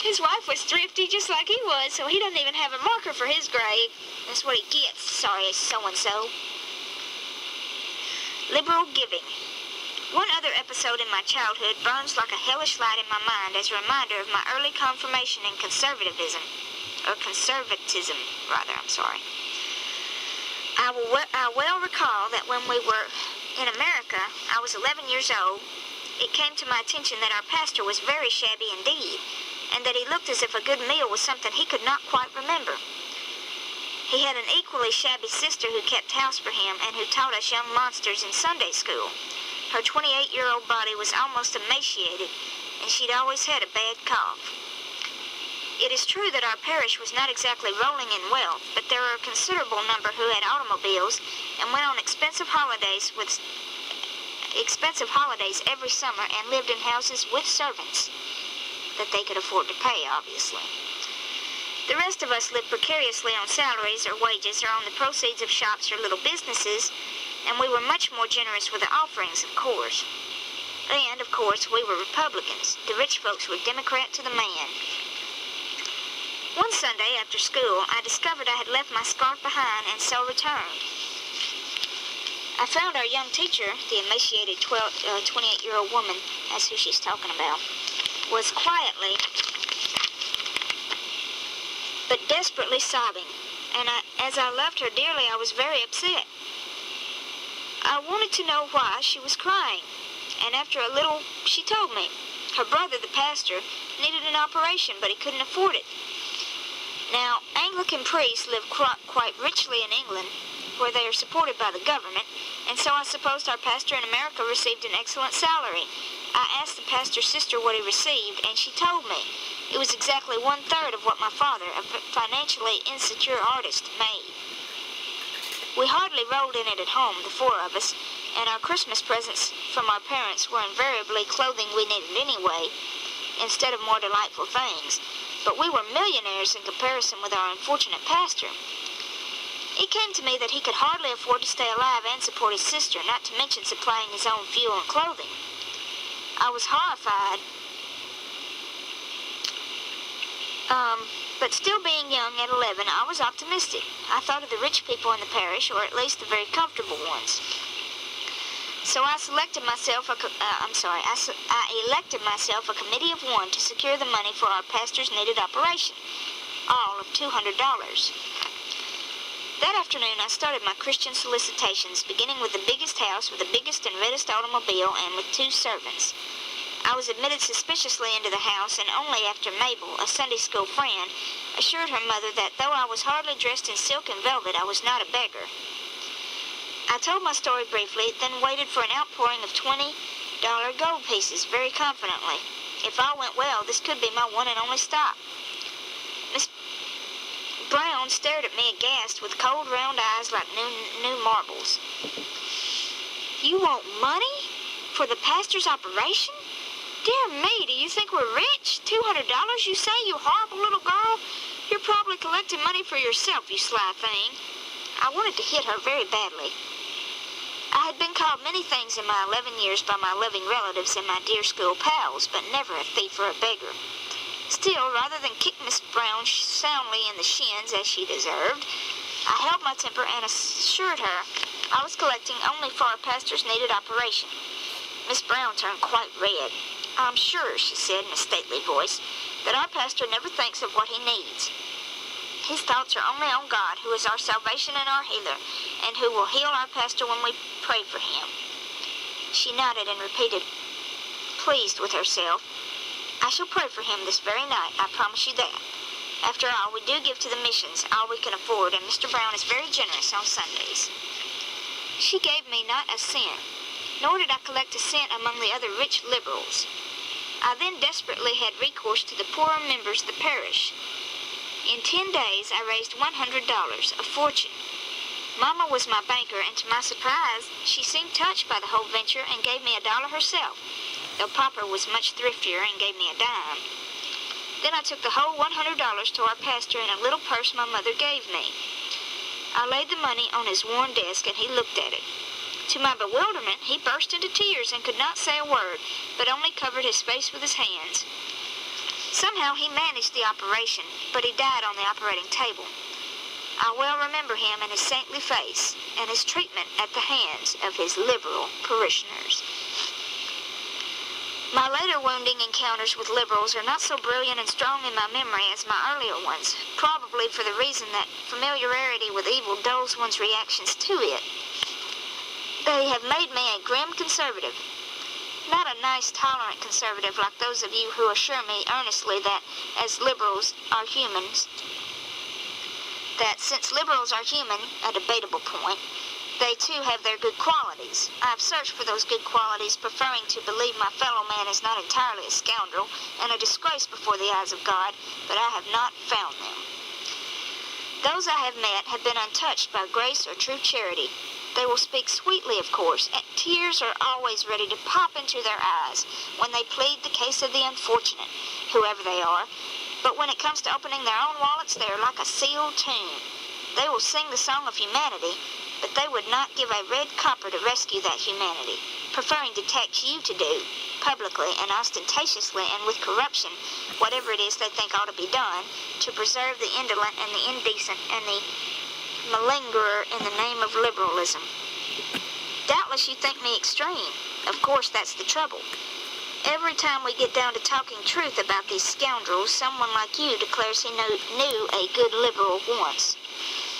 His wife was thrifty just like he was, so he doesn't even have a marker for his grave. That's what he gets, sorry so-and-so. Liberal giving. One other episode in my childhood burns like a hellish light in my mind as a reminder of my early confirmation in conservatism. I well recall that when we were in America, I was 11 years old, it came to my attention that our pastor was very shabby indeed, and that he looked as if a good meal was something he could not quite remember. He had an equally shabby sister who kept house for him and who taught us young monsters in Sunday school. Her 28-year-old body was almost emaciated, and she'd always had a bad cough. It is true that our parish was not exactly rolling in wealth, but there were a considerable number who had automobiles and went on expensive holidays every summer and lived in houses with servants that they could afford to pay, obviously. The rest of us lived precariously on salaries or wages or on the proceeds of shops or little businesses, and we were much more generous with the offerings, of course. And, of course, we were Republicans. The rich folks were Democrat to the man. One Sunday after school, I discovered I had left my scarf behind and so returned. I found our young teacher, the emaciated 28-year-old woman, that's who she's talking about, was quietly but desperately sobbing, and as I loved her dearly, I was very upset. I wanted to know why she was crying, and after a little, she told me. Her brother, the pastor, needed an operation, but he couldn't afford it. Now, Anglican priests live quite richly in England, where they are supported by the government, and so I supposed our pastor in America received an excellent salary. I asked the pastor's sister what he received, and she told me. It was exactly 1/3 of what my father, a financially insecure artist, made. We hardly rolled in it at home, the four of us, and our Christmas presents from our parents were invariably clothing we needed anyway, instead of more delightful things. But we were millionaires in comparison with our unfortunate pastor. It came to me that he could hardly afford to stay alive and support his sister, not to mention supplying his own fuel and clothing. I was horrified. But still being young at 11, I was optimistic. I thought of the rich people in the parish, or at least the very comfortable ones. So I elected myself a committee of one to secure the money for our pastor's needed operation, all of $200. That afternoon, I started my Christian solicitations, beginning with the biggest house with the biggest and reddest automobile and with 2 servants. I was admitted suspiciously into the house, and only after Mabel, a Sunday school friend, assured her mother that though I was hardly dressed in silk and velvet, I was not a beggar. I told my story briefly, then waited for an outpouring of $20 gold pieces very confidently. If all went well, this could be my one and only stop. Miss Brown stared at me aghast with cold round eyes like new marbles. "You want money? For the pastor's operation? Dear me, do you think we're rich? $200, you say, you horrible little girl? You're probably collecting money for yourself, you sly thing." I wanted to hit her very badly. I had been called many things in my 11 years by my loving relatives and my dear school pals, but never a thief or a beggar. Still, rather than kick Miss Brown soundly in the shins as she deserved, I held my temper and assured her I was collecting only for our pastor's needed operation. Miss Brown turned quite red. "I'm sure," she said in a stately voice, "that our pastor never thinks of what he needs. His thoughts are only on God, who is our salvation and our healer, and who will heal our pastor when we pray for him." She nodded and repeated, pleased with herself, "I shall pray for him this very night, I promise you that. After all, we do give to the missions all we can afford, and Mr. Brown is very generous on Sundays." She gave me not a cent, nor did I collect a cent among the other rich liberals. I then desperately had recourse to the poorer members of the parish. In 10 days, I raised $100, a fortune. Mama was my banker, and to my surprise, she seemed touched by the whole venture and gave me $1 herself, though Papa was much thriftier and gave me a dime. Then I took the whole $100 to our pastor in a little purse my mother gave me. I laid the money on his worn desk, and he looked at it. To my bewilderment, he burst into tears and could not say a word, but only covered his face with his hands. Somehow he managed the operation, but he died on the operating table. I well remember him and his saintly face, and his treatment at the hands of his liberal parishioners. My later wounding encounters with liberals are not so brilliant and strong in my memory as my earlier ones, probably for the reason that familiarity with evil dulls one's reactions to it. They have made me a grim conservative. Not a nice, tolerant conservative like those of you who assure me earnestly that, as liberals are humans, that since liberals are human, a debatable point, they too have their good qualities. I have searched for those good qualities, preferring to believe my fellow man is not entirely a scoundrel and a disgrace before the eyes of God, but I have not found them. Those I have met have been untouched by grace or true charity. They will speak sweetly, of course, and tears are always ready to pop into their eyes when they plead the case of the unfortunate, whoever they are. But when it comes to opening their own wallets, they are like a sealed tomb. They will sing the song of humanity, but they would not give a red copper to rescue that humanity, preferring to tax you to do, publicly and ostentatiously and with corruption, whatever it is they think ought to be done, to preserve the indolent and the indecent and the malingerer in the name of liberalism. Doubtless you think me extreme. Of course, that's the trouble. Every time we get down to talking truth about these scoundrels, someone like you declares he knew a good liberal once.